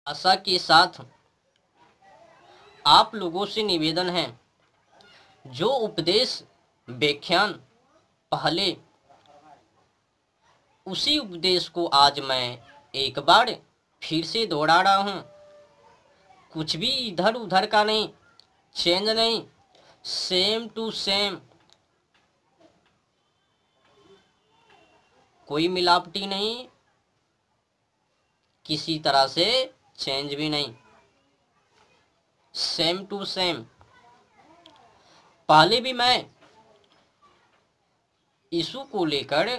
आशा के साथ आप लोगों से निवेदन है, जो उपदेश व्याख्यान पहले, उसी उपदेश को आज मैं एक बार फिर से दोहरा रहा हूँ। कुछ भी इधर उधर का नहीं, चेंज नहीं, सेम टू सेम, कोई मिलावटी नहीं, किसी तरह से चेंज भी नहीं, सेम टू सेम। पहले भी मैं यीशु को लेकर,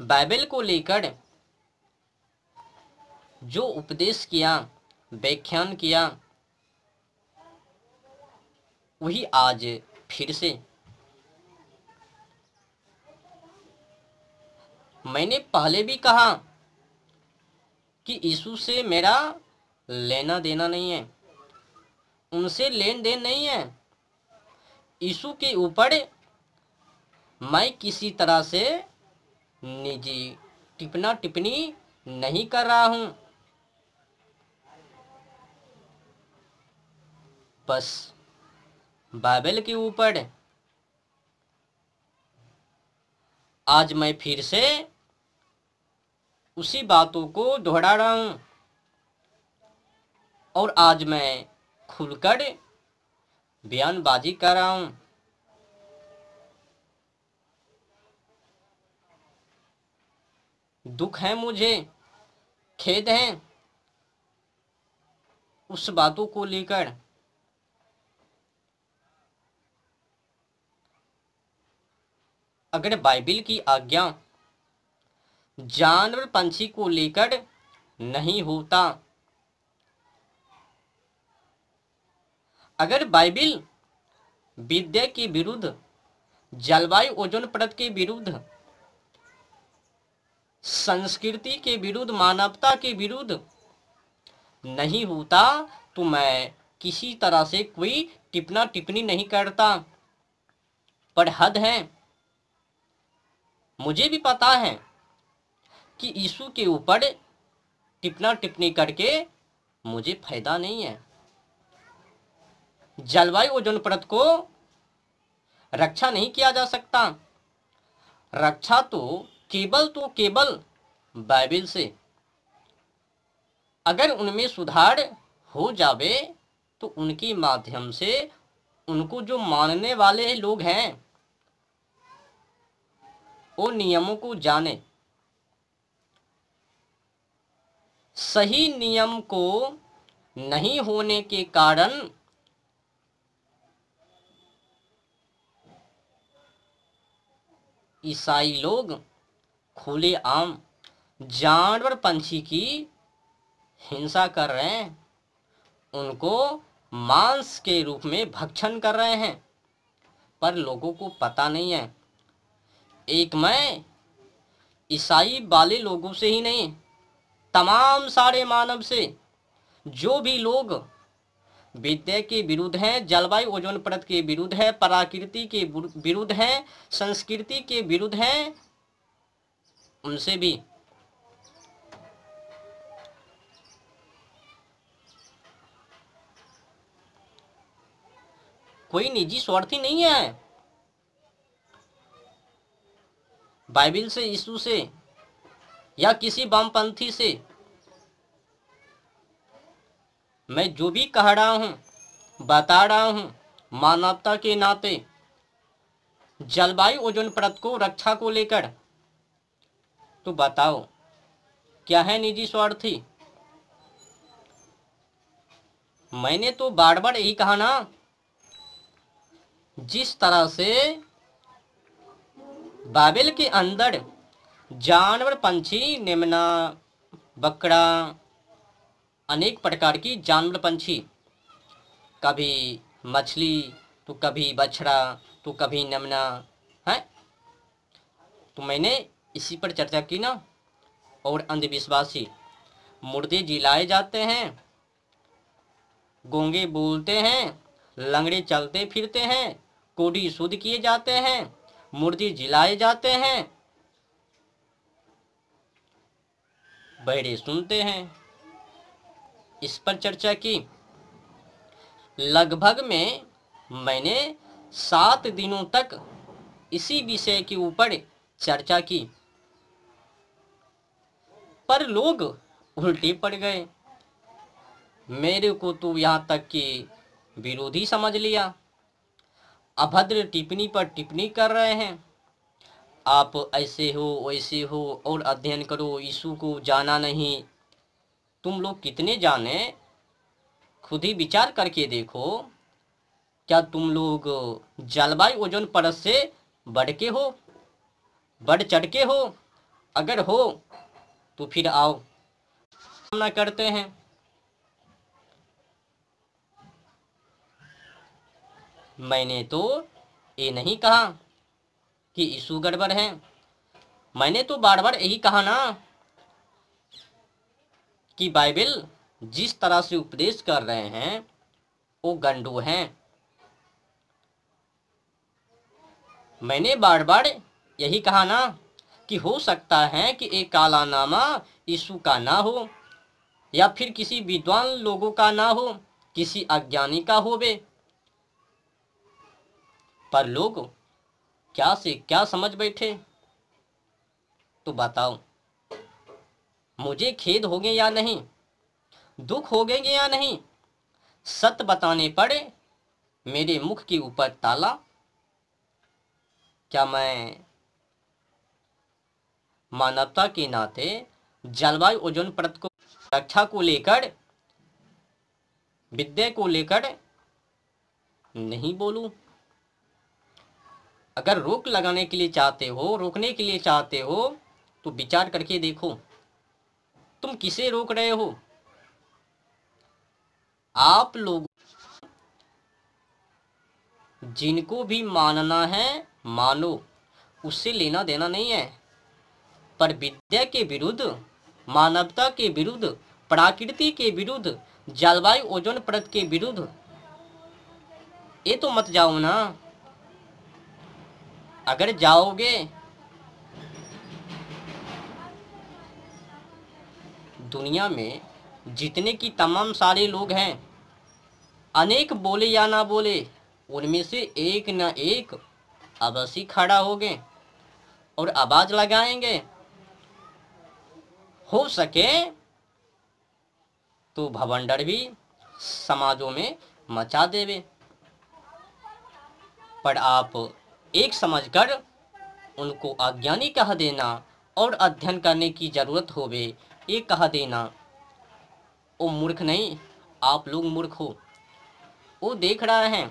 बाइबल को लेकर जो उपदेश किया, व्याख्यान किया, वही आज फिर से। मैंने पहले भी कहा कि यीशु से मेरा लेना देना नहीं है, उनसे लेन देन नहीं है। यीशु के ऊपर मैं किसी तरह से निजी टिप्पणी नहीं कर रहा हूं। बस बाइबल के ऊपर आज मैं फिर से उसी बातों को दोहरा रहा हूं, और आज मैं खुलकर बयानबाजी कर रहा हूं। दुख है मुझे, खेद है उस बातों को लेकर। अगर बाइबल की आज्ञा जानवर पंछी को लेकर नहीं होता, अगर बाइबल विद्या के विरुद्ध, जलवायु ओजोन परत के विरुद्ध, संस्कृति के विरुद्ध, मानवता के विरुद्ध नहीं होता, तो मैं किसी तरह से कोई टिप्पणी नहीं करता। पर हद है, मुझे भी पता है कि यीशु के ऊपर टिप्पणी करके मुझे फायदा नहीं है। जलवायु ओजोन परत को रक्षा नहीं किया जा सकता। रक्षा तो केवल बाइबल से। अगर उनमें सुधार हो जावे तो उनके माध्यम से उनको जो मानने वाले लोग हैं वो नियमों को जाने, सही नियम को नहीं होने के कारण ईसाई लोग खुलेआम जानवर पंछी की हिंसा कर रहे हैं, उनको मांस के रूप में भक्षण कर रहे हैं। पर लोगों को पता नहीं है। एक मैं ईसाई वाले लोगों से ही नहीं, तमाम सारे मानव से, जो भी लोग विद्या के विरुद्ध हैं, जलवायु ओजोन परत के विरुद्ध है, प्रकृति के विरुद्ध है, संस्कृति के विरुद्ध हैं, उनसे भी कोई निजी स्वार्थी नहीं है। बाइबल से, यीशु से या किसी वामपंथी से मैं जो भी कह रहा हूं, बता रहा हूं, मानवता के नाते जलवायु ओजोन परत को रक्षा को लेकर, तो बताओ क्या है निजी स्वार्थी? मैंने तो बार बार यही कहा ना, जिस तरह से बाइबल के अंदर जानवर पंछी, नेमना, बकरा, अनेक प्रकार की जानवर पंछी, कभी मछली तो कभी बछड़ा तो कभी नेमना है, तो मैंने इसी पर चर्चा की ना। और अंधविश्वासी, मुर्दे जिलाए जाते हैं, गूंगे बोलते हैं, लंगड़े चलते फिरते हैं, कोढ़ी शुद्ध किए जाते हैं, मुर्दे जिलाए जाते हैं, बहरे सुनते हैं, इस पर चर्चा की। लगभग में मैंने 7 दिनों तक इसी विषय के ऊपर चर्चा की, पर लोग उल्टे पड़ गए। मेरे को तो यहाँ तक कि विरोधी समझ लिया। अभद्र टिप्पणी पर टिप्पणी कर रहे हैं, आप ऐसे हो वैसे हो और अध्ययन करो, यीशु को जाना नहीं। तुम लोग कितने जाने, खुद ही विचार करके देखो। क्या तुम लोग जलवायु ओजोन परत से बढ़ के हो, बढ़ चढ़ के हो? अगर हो तो फिर आओ सामना करते हैं। मैंने तो ये नहीं कहा कि यीशु गड़बड़ है, मैंने तो बार बार यही कहा ना कि बाइबल जिस तरह से उपदेश कर रहे हैं वो गंडू हैं। मैंने बार बार यही कहा ना कि हो सकता है कि एक काला नामा यीशु का ना हो, या फिर किसी विद्वान लोगों का ना हो, किसी अज्ञानी का हो बे। पर लोग क्या से क्या समझ बैठे, तो बताओ, मुझे खेद होगे या नहीं, दुख होगे या नहीं? सत्य बताने पड़े मेरे मुख के ऊपर ताला। क्या मैं मानवता के नाते जलवायु ओजोन परत को रक्षा को लेकर, विद्या को लेकर नहीं बोलूं? अगर रोक लगाने के लिए चाहते हो, रोकने के लिए चाहते हो, तो विचार करके देखो तुम किसे रोक रहे हो। आप लोग जिनको भी मानना है मानो, उससे लेना देना नहीं है। पर विद्या के विरुद्ध, मानवता के विरुद्ध, प्रकृति के विरुद्ध, जलवायु ओजोन परत के विरुद्ध ये तो मत जाओ ना। अगर जाओगे दुनिया में जितने की तमाम सारे लोग हैं, अनेक बोले या ना बोले, उनमें से एक न एक अवश्य खड़ा होंगे और आवाज लगाएंगे। हो सके तो भवंडर भी समाजों में मचा देवे। पर आप एक समझकर उनको अज्ञानी कह देना और अध्ययन करने की जरूरत होवे ये कह देना, वो मूर्ख नहीं, आप लोग मूर्ख हो। वो देख रहा है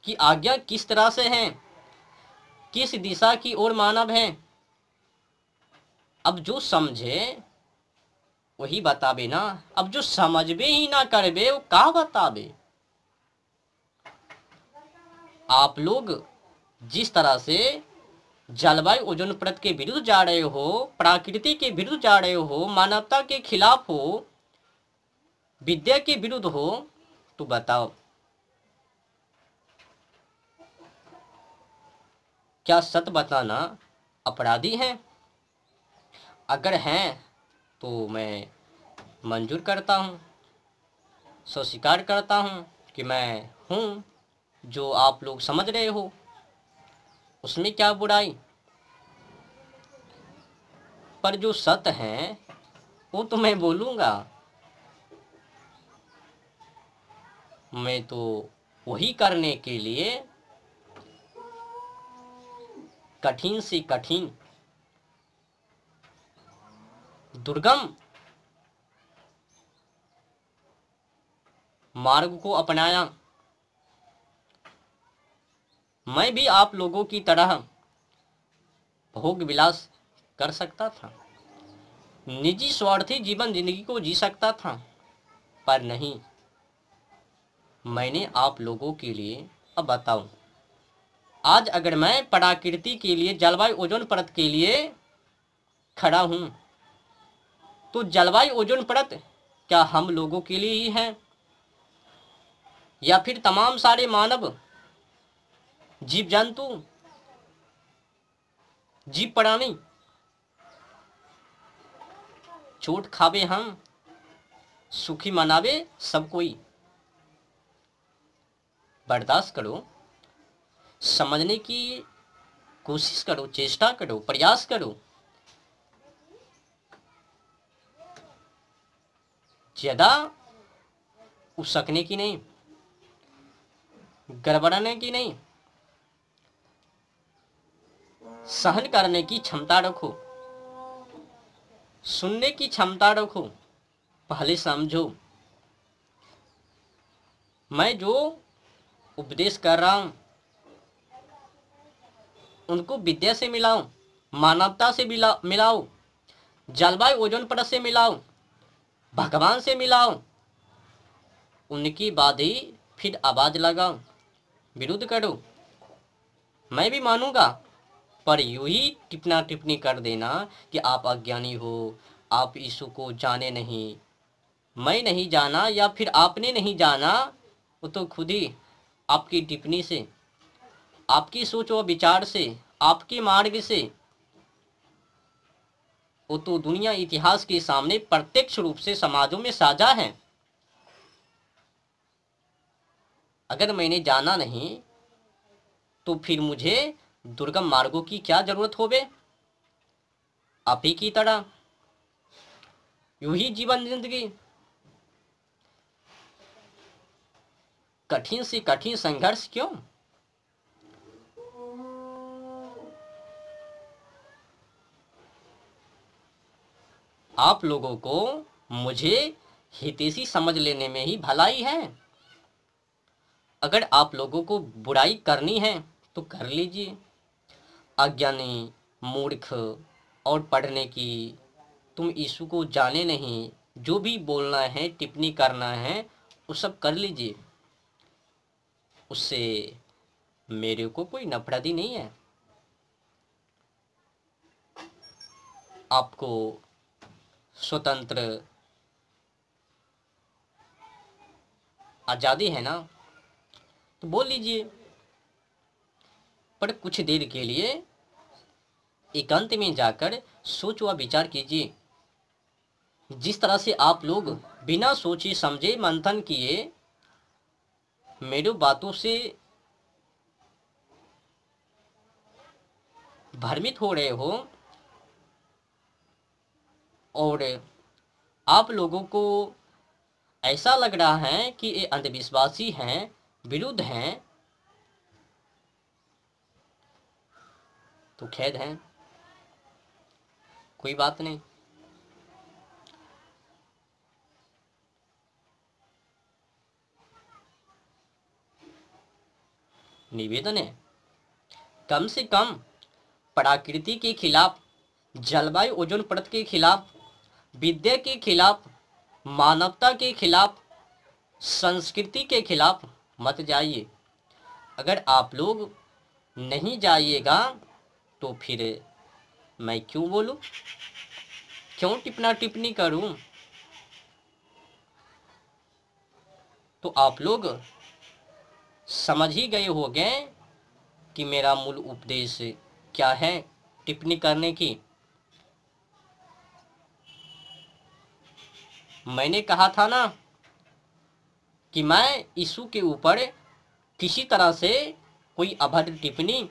कि आज्ञा किस तरह से है, किस दिशा की ओर मानव है। अब जो समझे वही बतावे ना, अब जो समझबे ही ना करबे वो का बतावे। आप लोग जिस तरह से जलवायु ओजोन परत के विरुद्ध जा रहे हो, प्रकृति के विरुद्ध जा रहे हो, मानवता के खिलाफ हो, विद्या के विरुद्ध हो, तो बताओ क्या सत्य बताना अपराधी है? अगर हैं तो मैं मंजूर करता हूँ, स्वीकार करता हूँ कि मैं हूँ जो आप लोग समझ रहे हो, उसमें क्या बुराई। पर जो सत्य है वो तो मैं बोलूँगा। मैं तो वही करने के लिए कठिन से कठिन, दुर्गम मार्ग को अपनाया। मैं भी आप लोगों की तरह भोग विलास कर सकता था, निजी स्वार्थी जीवन जिंदगी को जी सकता था, पर नहीं, मैंने आप लोगों के लिए, अब बताऊं, आज अगर मैं प्रकृति के लिए, जलवायु ओजोन परत के लिए खड़ा हूं, तो जलवायु ओजोन परत क्या हम लोगों के लिए ही है, या फिर तमाम सारे मानव, जीव जंतु, जीव प्राणी चोट खावे हम सुखी मनावे सब कोई। बर्दाश्त करो, समझने की कोशिश करो, चेष्टा करो, प्रयास करो। ज्यादा उसकने की नहीं, गड़बड़ाने की नहीं, सहन करने की क्षमता रखो, सुनने की क्षमता रखो। पहले समझो, मैं जो उपदेश कर रहा हूं उनको विद्या से मिलाओ, मानवता से मिलाओ, जलवायु ओजोन परत से मिलाओ, भगवान से मिलाओ। उनकी बाद ही फिर आवाज लगाओ, विरुद्ध करो। मैं भी मानूंगा, पर यूं ही टिप्पणी टिप्पणी कर देना कि आप अज्ञानी हो, आप यीशु को जाने नहीं। मैं नहीं जाना या फिर आपने नहीं जाना, वो तो खुद ही आपकी टिप्पणी से, आपकी सोच व विचार से, आपके मार्ग से, वो तो दुनिया इतिहास के सामने प्रत्यक्ष रूप से समाजों में साझा है। अगर मैंने जाना नहीं तो फिर मुझे दुर्गम मार्गों की क्या जरूरत होवे। आप ही की तरह यूं ही जीवन जिंदगी, कठिन से कठिन संघर्ष क्यों। आप लोगों को मुझे हितैषी समझ लेने में ही भलाई है। अगर आप लोगों को बुराई करनी है तो कर लीजिए। अज्ञानी, मूर्ख और पढ़ने की, तुम यीशु को जाने नहीं, जो भी बोलना है, टिप्पणी करना है, वो सब कर लीजिए। उससे मेरे को कोई नफरत ही नहीं है। आपको स्वतंत्र आज़ादी है ना, तो बोल लीजिए, पर कुछ देर के लिए एकांत में जाकर सोच व विचार कीजिए। जिस तरह से आप लोग बिना सोचे समझे मंथन किए मेरी बातों से भ्रमित हो रहे हो, और आप लोगों को ऐसा लग रहा है कि ये अंधविश्वासी हैं, विरुद्ध हैं, तो खेद है, कोई बात नहीं। निवेदन है, कम से कम प्रकृति के खिलाफ, जलवायु ओजोन परत के खिलाफ, विद्या के खिलाफ, मानवता के खिलाफ, संस्कृति के खिलाफ मत जाइए। अगर आप लोग नहीं जाइएगा तो फिर मैं क्यों बोलूं, क्यों टिप्पणी टिप्पणी करूं। तो आप लोग समझ ही गए होंगे कि मेरा मूल उपदेश क्या है टिप्पणी करने की। मैंने कहा था ना कि मैं यीशु के ऊपर किसी तरह से कोई अभद्र टिप्पणी,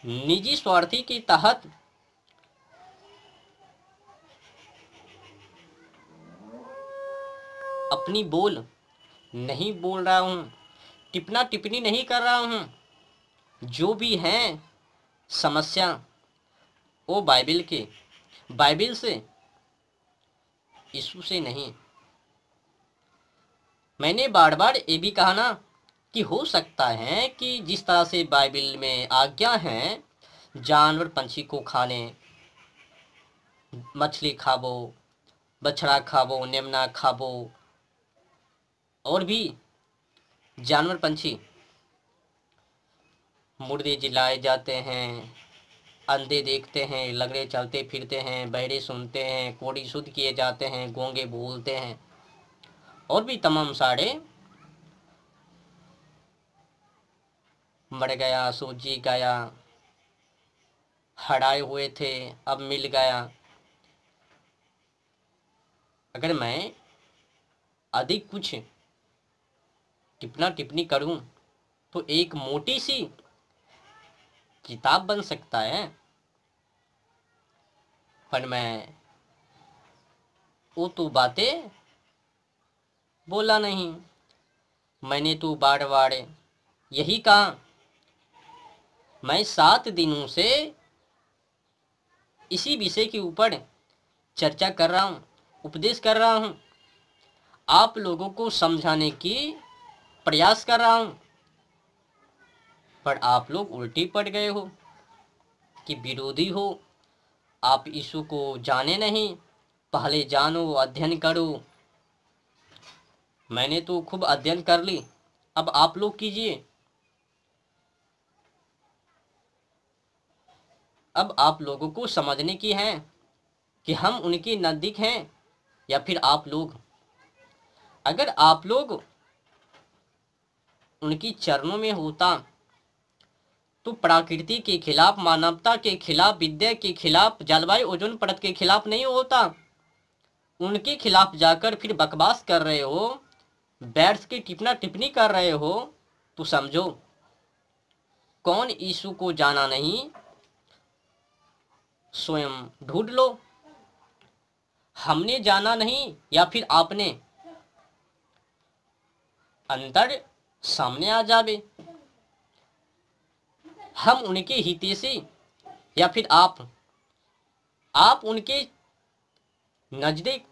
निजी स्वार्थी के तहत अपनी बोल नहीं बोल रहा हूं, टिप्पणी टिप्पणी नहीं कर रहा हूं। जो भी है समस्या वो बाइबिल से, यीशु से नहीं। मैंने बार बार ये भी कहा ना कि हो सकता है कि जिस तरह से बाइबिल में आज्ञा है जानवर पंछी को खाने, मछली खाबो, बछड़ा खाबो, नेमना खाबो, और भी जानवर पंछी, मुर्दे जिलाए जाते हैं, अंधे देखते हैं, लंगड़े चलते फिरते हैं, बहरे सुनते हैं, कोढ़ी शुद्ध किए जाते हैं, गूंगे बोलते हैं, और भी तमाम सारे, मर गया सो जी गया, हराए हुए थे, अब मिल गया। अगर मैं अधिक कुछ टिप्पणी टिप्पणी करूं तो एक मोटी सी किताब बन सकता है, पर मैं वो तो बातें बोला नहीं। मैंने तो बार बार यही कहा, मैं 7 दिनों से इसी विषय के ऊपर चर्चा कर रहा हूँ, उपदेश कर रहा हूँ, आप लोगों को समझाने की प्रयास कर रहा हूँ, पर आप लोग उल्टी पड़ गए हो कि विरोधी हो, आप यीशु को जाने नहीं, पहले जानो, अध्ययन करो। मैंने तो खूब अध्ययन कर ली, अब आप लोग कीजिए। अब आप लोगों को समझने की है कि हम उनके नज़दीक हैं या फिर आप लोग। अगर आप लोग उनकी चरणों में होता तो प्रकृति के खिलाफ, मानवता के खिलाफ, विद्या के खिलाफ, जलवायु ओजोन परत के खिलाफ नहीं होता। उनके खिलाफ जाकर फिर बकवास कर रहे हो, बैठ के टिप्पणी टिप्पणी कर रहे हो, तो समझो कौन यीशु को जाना नहीं, स्वयं ढूंढ लो। हमने जाना नहीं या फिर आपने, अंतर सामने आ जावे। हम उनके हितैषी या फिर आप उनके नजदीक